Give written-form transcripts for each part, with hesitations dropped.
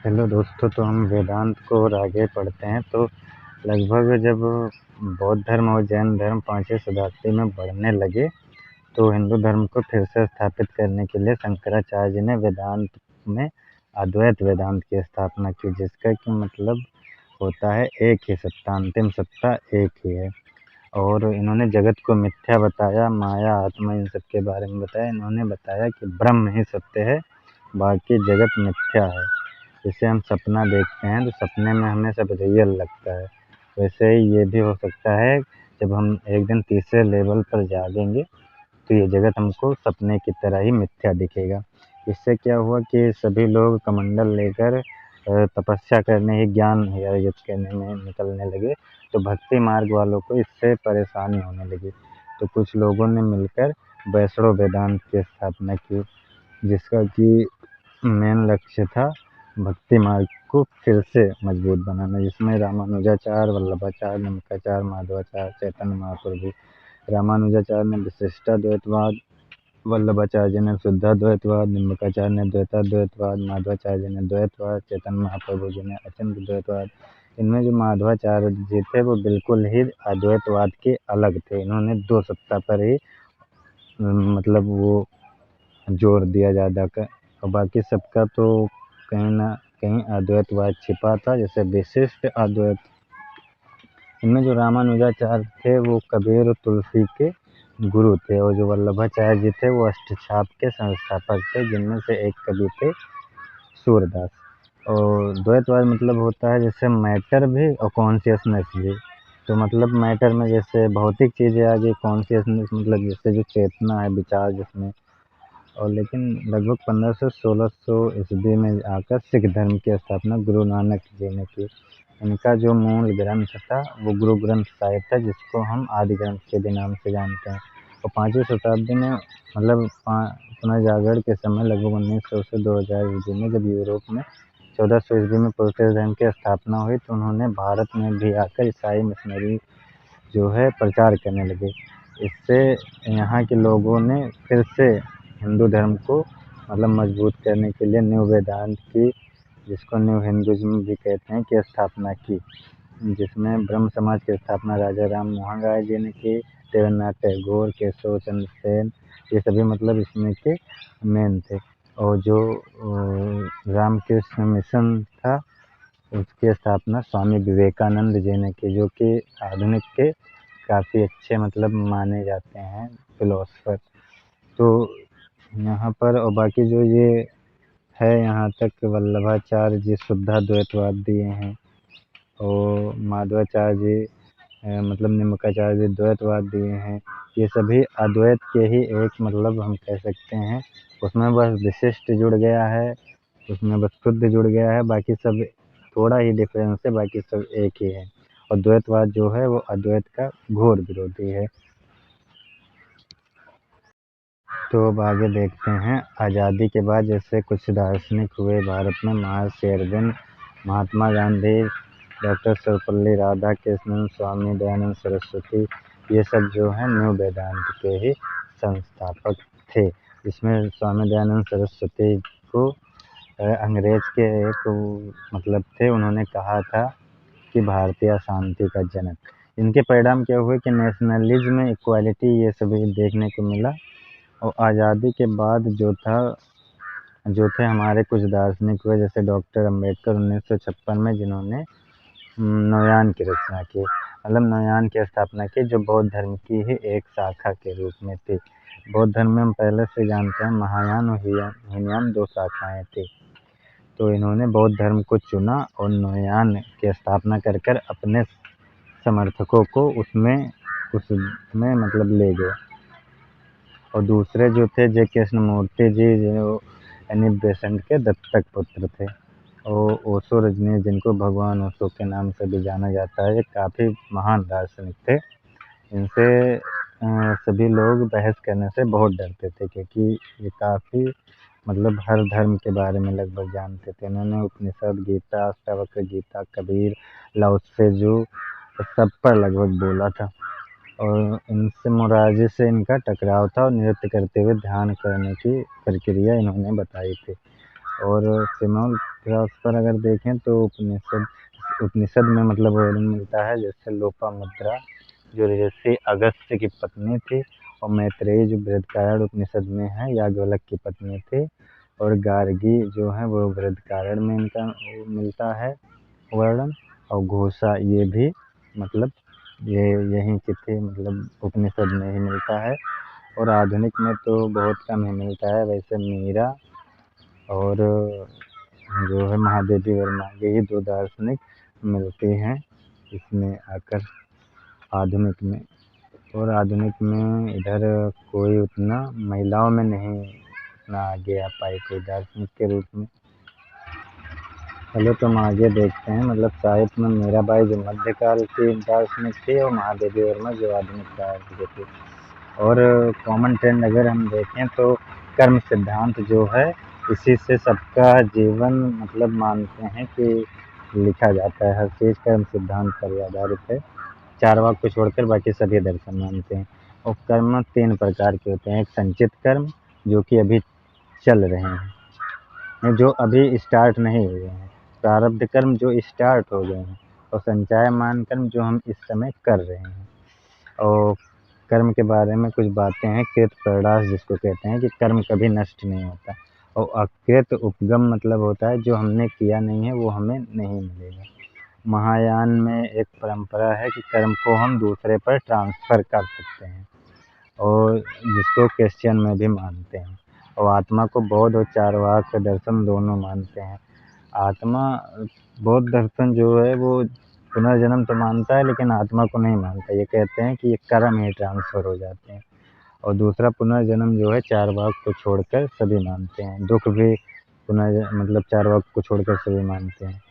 Hello दोस्तों, तो हम वेदांत को और आगे पढ़ते हैं। तो लगभग जब बौद्ध धर्म और जैन धर्म 5वीं शताब्दी में बढ़ने लगे, तो हिंदू धर्म को फिर से स्थापित करने के लिए शंकराचार्य जी ने वेदांत में अद्वैत वेदांत की स्थापना की, जिसका कि मतलब होता है एक ही सत्ता, अंतिम सत्ता एक ही है। और इन्होंने जगत को मिथ्या बताया, माया आत्मा इन सब के बारे में बताया। इन्होंने बताया कि ब्रह्म ही सत्य है, बाकी जगत मिथ्या है। जैसे हम सपना देखते हैं तो सपने में हमें सब रियल लगता है, वैसे ही ये भी हो सकता है जब हम एक दिन तीसरे लेवल पर जागेंगे तो ये जगत हमको सपने की तरह ही मिथ्या दिखेगा। इससे क्या हुआ कि सभी लोग कमंडल लेकर तपस्या करने ही ज्ञान अर्जित करने में निकलने लगे। तो भक्ति मार्ग वालों को इससे परेशानी होने लगी, तो कुछ लोगों ने मिलकर वैष्णव वेदांत की स्थापना की, जिसका कि मेन लक्ष्य था भक्ति मार्ग को फिर से मजबूत बनाना, जिसमें रामानुजाचार्य, वल्लभाचार्य, नमकाचार्य, माधवाचार्य, चैतन्य महाप्रभु। रामानुजाचार्य ने विशिष्टाद्वैतवाद, वल्लभाचार्य जी ने शुद्धाद्वैतवाद, निम्बकाचार्य ने द्वैताद्वैतवाद, माधवाचार्य जी ने द्वैतवाद, चैतन्य महाप्रभु जी ने अचिंत्य द्वैतवाद। इनमें जो माधवाचार्य जी थे वो बिल्कुल ही अद्वैतवाद के अलग थे। इन्होंने दो सत्ता पर ही मतलब वो जोर दिया ज़्यादा कर, और बाकी सबका तो कहीं ना कहीं अद्वैतवाद छिपा था, जैसे विशिष्ट अद्वैत। इनमें जो रामानुजाचार्य थे वो कबीर और तुलसी के गुरु थे, और जो वल्लभाचार्य जी थे वो अष्टछाप के संस्थापक थे, जिनमें से एक कवि थे सूरदास। और द्वैतवाद मतलब होता है जैसे मैटर भी और कॉन्शियसनेस भी। तो मतलब मैटर में जैसे भौतिक चीज़ें आ गई, कॉन्शियसनेस मतलब जैसे जो चेतना है, विचार जिसमें। और लेकिन लगभग 1500-1600 ईस्वी में आकर सिख धर्म की स्थापना गुरु नानक जी ने की। इनका जो मूल ग्रंथ था वो गुरु ग्रंथ साहिब था, जिसको हम आदि ग्रंथ के भी नाम से जानते हैं। और 5वीं शताब्दी में मतलब पुनर्जागरण के समय लगभग 1900 से 2000 ईस्वी में जब यूरोप में 1400 ईस्वी में प्रोटेस्टेंट धर्म की स्थापना हुई, तो उन्होंने भारत में भी आकर ईसाई मिशनरी जो है प्रचार करने लगे। इससे यहाँ के लोगों ने फिर से हिंदू धर्म को मतलब मजबूत करने के लिए न्यू वेदांत की, जिसको न्यू हिंदुज़्म भी कहते हैं, की स्थापना की, जिसमें ब्रह्म समाज की स्थापना राजा राम मोहन राय जी ने की। देवेंद्रनाथ टैगोर, केशव चंद्र सेन, ये सभी मतलब इसमें के मेन थे। और जो रामकृष्ण मिशन था उसकी स्थापना स्वामी विवेकानंद जी ने की, जो कि आधुनिक के काफ़ी अच्छे मतलब माने जाते हैं फिलोसफर। तो यहाँ पर और बाकी जो ये है, यहाँ तक वल्लभाचार्य जी शुद्धाद्वैतवाद दिए हैं, और माधवाचार्य जी मतलब निम्बकाचार्य जी द्वैतवाद दिए हैं। ये सभी अद्वैत के ही एक मतलब हम कह सकते हैं। उसमें बस विशिष्ट जुड़ गया है, उसमें बस शुद्ध जुड़ गया है, बाकी सब थोड़ा ही डिफरेंस है, बाकी सब एक ही है। और द्वैतवाद जो है वो अद्वैत का घोर विरोधी है। तो अब आगे देखते हैं। आज़ादी के बाद जैसे कुछ दार्शनिक हुए भारत में, महर्षि अरविंद, महात्मा गांधी, डॉक्टर सर्वपल्ली राधाकृष्णन, स्वामी दयानंद सरस्वती, ये सब जो है न्यू वेदांत के ही संस्थापक थे। जिसमें स्वामी दयानंद सरस्वती को अंग्रेज के एक मतलब थे, उन्होंने कहा था कि भारतीय शांति का जनक। इनके परिणाम क्या हुए कि नेशनलिज्म, इक्वालिटी ये सभी देखने को मिला। और आज़ादी के बाद जो थे हमारे कुछ दार्शनिक हुए, जैसे डॉक्टर अम्बेडकर 1956 में, जिन्होंने नौयान की रचना की, मतलब नौयान की स्थापना की, जो बौद्ध धर्म की ही एक शाखा के रूप में थी। बौद्ध धर्म में हम पहले से जानते हैं महायान और हीनयान दो शाखाएं थी। तो इन्होंने बौद्ध धर्म को चुना और नौयान की स्थापना कर कर अपने समर्थकों को उसमें मतलब ले गए। और दूसरे जो थे जय कृष्णमूर्ति जी, जो एनी बेसेंट के दत्तक पुत्र थे। और ओशो रजनीश, जिनको भगवान ओशो के नाम से भी जाना जाता है, ये काफ़ी महान दार्शनिक थे। इनसे सभी लोग बहस करने से बहुत डरते थे, क्योंकि ये काफ़ी मतलब हर धर्म के बारे में लगभग जानते थे। इन्होंने उपनिषद, गीता, अष्टावक्र गीता, कबीर, लाओ त्से सब पर लगभग बोला था। और इनसे मोरारजी से इनका टकराव था, और नृत्य करते हुए ध्यान करने की प्रक्रिया इन्होंने बताई थी। और सिमोल फिलॉसफर अगर देखें तो उपनिषद में मतलब वर्णन मिलता है, जैसे लोपामुद्रा जो ऋषि अगस्त्य की पत्नी थी, और मैत्रेयी जो बृहदारण्यक उपनिषद में है याज्ञवल्क्य की पत्नी थी, और गार्गी जो है वो बृहदारण्यक में इनका मिलता है वर्णन, और घोषा ये भी मतलब ये यहीं की थी, मतलब उपनिषद में ही मिलता है। और आधुनिक में तो बहुत कम ही मिलता है। वैसे मीरा और जो है महादेवी वर्मा, यही दो दार्शनिक मिलते हैं इसमें आकर आधुनिक में। और आधुनिक में इधर कोई उतना महिलाओं में नहीं उतना आगे आ पाए कोई दार्शनिक के रूप में। चलो तुम आगे देखते हैं, मतलब साहित्य में मीराबाई जो मध्यकाल की दार्शनिक थी, और महादेवी वर्मा जो आधुनिक काल की थी। और कॉमन ट्रेंड अगर हम देखें तो कर्म सिद्धांत जो है इसी से सबका जीवन मतलब मानते हैं कि लिखा जाता है, हर चीज़ कर्म सिद्धांत पर आधारित है। चारवाक को छोड़कर बाकी सभी दर्शन मानते हैं। और कर्म 3 प्रकार के होते हैं, एक संचित कर्म जो कि अभी चल रहे हैं, जो अभी स्टार्ट नहीं हुए हैं, प्रारब्ध कर्म जो स्टार्ट हो गए हैं, और संचयमान कर्म जो हम इस समय कर रहे हैं। और कर्म के बारे में कुछ बातें हैं, कृत प्रयास जिसको कहते हैं कि कर्म कभी नष्ट नहीं होता, और अकृत उपगम मतलब होता है जो हमने किया नहीं है वो हमें नहीं मिलेगा। महायान में एक परंपरा है कि कर्म को हम दूसरे पर ट्रांसफ़र कर सकते हैं, और जिसको क्रिश्चियन में भी मानते हैं। और आत्मा को बौद्ध और चारवाक दर्शन दोनों मानते हैं। आत्मा बौद्ध दर्शन जो है वो पुनर्जन्म तो मानता है, लेकिन आत्मा को नहीं मानता। ये कहते हैं कि ये कर्म ही ट्रांसफ़र हो जाते हैं। और दूसरा पुनर्जन्म जो है चारवाक को छोड़कर सभी मानते हैं। दुख भी मतलब चारवाक को छोड़कर सभी मानते हैं।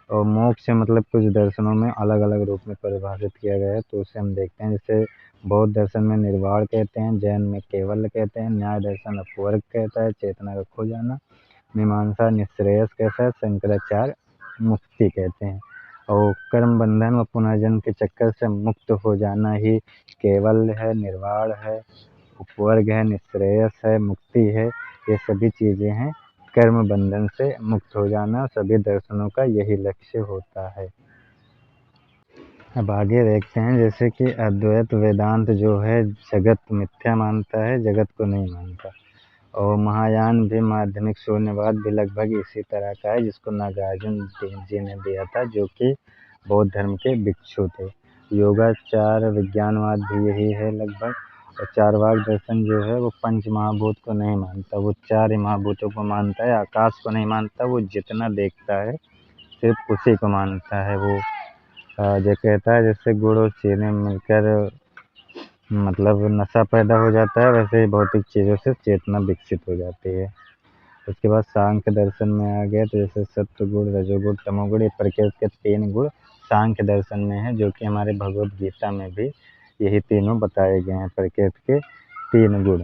और मोक्ष मतलब कुछ दर्शनों में अलग अलग रूप में परिभाषित किया गया है, तो उसे हम देखते हैं। जैसे बौद्ध दर्शन में निर्वाण कहते हैं, जैन में केवल कहते हैं, न्याय दर्शन अपवर्ग कहता है, चेतना का खो जाना, मीमांसा निःश्रेयस कहता है, शंकराचार्य मुक्ति कहते हैं। और कर्म बंधन व पुनर्जन्म के चक्कर से मुक्त हो जाना ही केवल है, निर्वाण है, उपवर्ग है, निःश्रेयस है, मुक्ति है। ये सभी चीज़ें हैं कर्म बंधन से मुक्त हो जाना। सभी दर्शनों का यही लक्ष्य होता है। अब आगे देखते हैं, जैसे कि अद्वैत वेदांत जो है जगत मिथ्या मानता है, जगत को नहीं मानता। और महायान भी माध्यमिक शून्यवाद भी लगभग इसी तरह का है, जिसको नागार्जुन जी ने दिया था, जो कि बौद्ध धर्म के भिक्षु थे। योगाचार विज्ञानवाद भी यही है लगभग। और चारवाक दर्शन जो है वो पंच महाभूत को नहीं मानता, वो 4 ही महाभूतों को मानता है। आकाश को नहीं मानता, वो जितना देखता है सिर्फ उसी को मानता है। वो जो कहता है जैसे गुड़ और चीनी मिलकर मतलब नशा पैदा हो जाता है, वैसे ही भौतिक चीज़ों से चेतना विकसित हो जाती है। उसके बाद सांख्य दर्शन में आ गए, तो जैसे सत्व गुण, रजोगुण, तमोगुण, ये प्रकृति के 3 गुण सांख्य दर्शन में है, जो कि हमारे भगवद गीता में भी यही तीनों बताए गए हैं, प्रकृति के 3 गुण।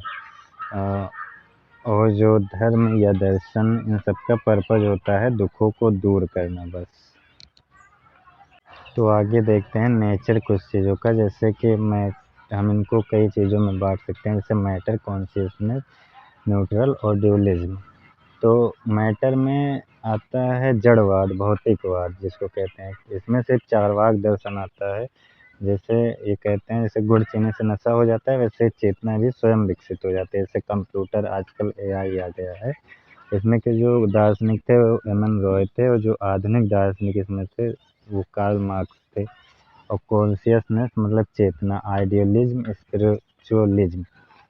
और जो धर्म या दर्शन इन सब का पर्पज होता है दुखों को दूर करना बस। तो आगे देखते हैं नेचर कुछ चीज़ों का, जैसे कि हम इनको कई चीज़ों में बांट सकते हैं, जैसे मैटर, कॉन्शियसनेस, न्यूट्रल और ड्यूलिज्म। तो मैटर में आता है जड़वाद, भौतिकवाद जिसको कहते हैं। इसमें से चारवाक दर्शन आता है। जैसे ये कहते हैं जैसे गुड़ चीनी से नशा हो जाता है, वैसे चेतना भी स्वयं विकसित हो जाती है। जैसे कंप्यूटर आजकल AI आ गया है। इसमें के जो दार्शनिक थे वो एमएन रॉय थे, और जो आधुनिक दार्शनिक इसमें थे वो कार्ल मार्क्स थे। और कॉन्शियसनेस मतलब चेतना, आइडियलिज्म, स्पिरिचुअलिज्म,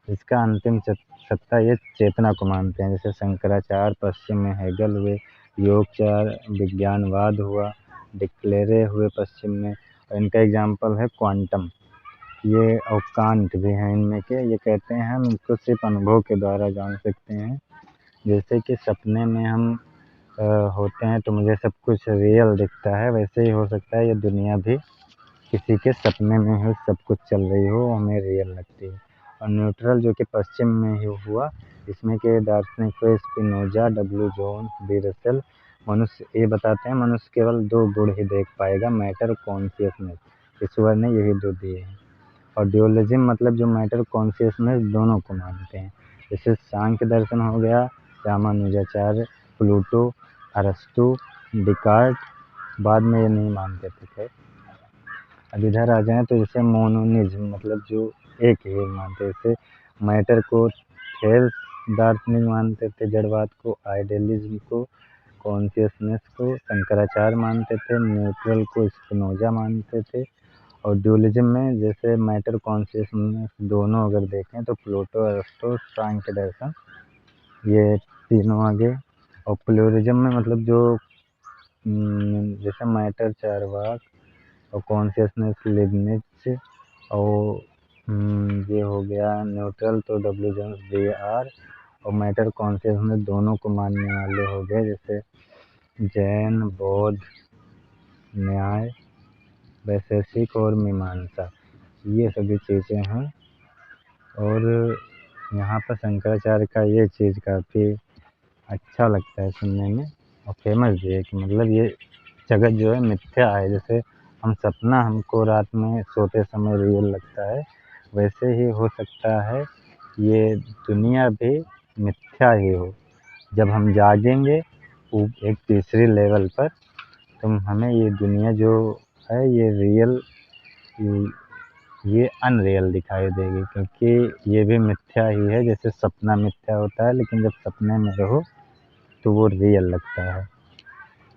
इसका अंतिम सत्ता ये चेतना को मानते हैं। जैसे शंकराचार्य पश्चिम में हेगल हुए, योगचार विज्ञानवाद हुआ, डिक्लेरे हुए पश्चिम में, और इनका एग्जाम्पल है क्वांटम। ये और कांट भी हैं इनमें के। ये कहते हैं हम इसको सिर्फ अनुभव के द्वारा जान सकते हैं। जैसे कि सपने में हम होते हैं तो मुझे सब कुछ रियल दिखता है, वैसे ही हो सकता है ये दुनिया भी किसी के सपने में ही सब कुछ चल रही हो, हमें रियल लगती है। और न्यूट्रल जो कि पश्चिम में ही हुआ, इसमें के दार्शनिक हुए Spinoza, W Johns, B Russell. मनुष्य ये बताते हैं मनुष्य केवल 2 गुण ही देख पाएगा, मैटर, कॉन्शियसनेस। ईश्वर ने यही 2 दिए हैं। और ड्यूअलिज्म मतलब जो मैटर कॉन्शियसनेस दोनों को मानते हैं। जैसे सांख्य दर्शन हो गया, रामानुजाचार्य प्लूटो, अरस्तू, डिकार्ट बाद में ये नहीं मानते थे। खैर अब इधर आ जाएँ तो जैसे मोनोनिज्म मतलब जो एक ही मानते थे। मैटर को थेल्स दार्शनिक मानते थे, जड़वाद को, आइडियलिज्म को, कॉन्शियसनेस को शंकराचार्य मानते थे, न्यूट्रल को स्पिनोजा मानते थे। और ड्यूलिज्म में जैसे मैटर कॉन्शियसनेस दोनों अगर देखें तो प्लूटो, अरिस्टो, सांख्य दर्शन ये तीनों आ गए। और प्लूरिज्म में मतलब जो जैसे मैटर चारवाक और कॉन्शियसनेस लिबनिज और ये हो गया न्यूट्रल तो डब्ल्यू जोन्स जे आर और मैटर कॉन्शियसनेस दोनों को मानने वाले हो गए जैसे जैन, बौद्ध, न्याय, वैशेषिक और मीमांसा, ये सभी चीज़ें हैं। और यहाँ पर शंकराचार्य का ये चीज़ काफ़ी अच्छा लगता है सुनने में और फेमस भी है कि मतलब ये जगत जो है मिथ्या है। जैसे हम सपना हमको रात में सोते समय रियल लगता है, वैसे ही हो सकता है ये दुनिया भी मिथ्या ही हो। जब हम जागेंगे एक तीसरी लेवल पर तो हमें ये दुनिया जो है ये रियल ये अनरियल दिखाई देगी, क्योंकि ये भी मिथ्या ही है। जैसे सपना मिथ्या होता है लेकिन जब सपने में रहो तो वो रियल लगता है।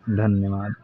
धन्यवाद।